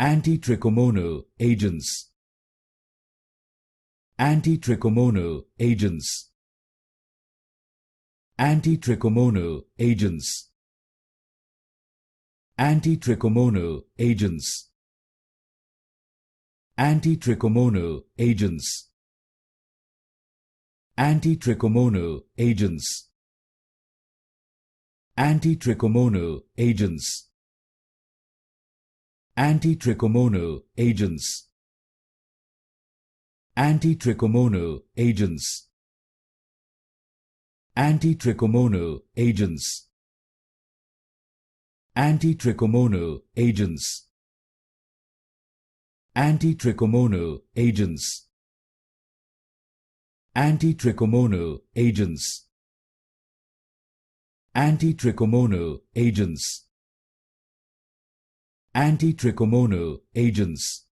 Antitrichomonal agents. Antitrichomonal agents. Antitrichomonal agents. Antitrichomonal agents. Antitrichomonal agents. Antitrichomonal agents. Antitrichomonal agents. Antitrichomonal agents. Antitrichomonal agents. Antitrichomonal agents. Antitrichomonal agents. Antitrichomonal agents. Antitrichomonal agents. Antitrichomonal agents. Antitrichomonal agents.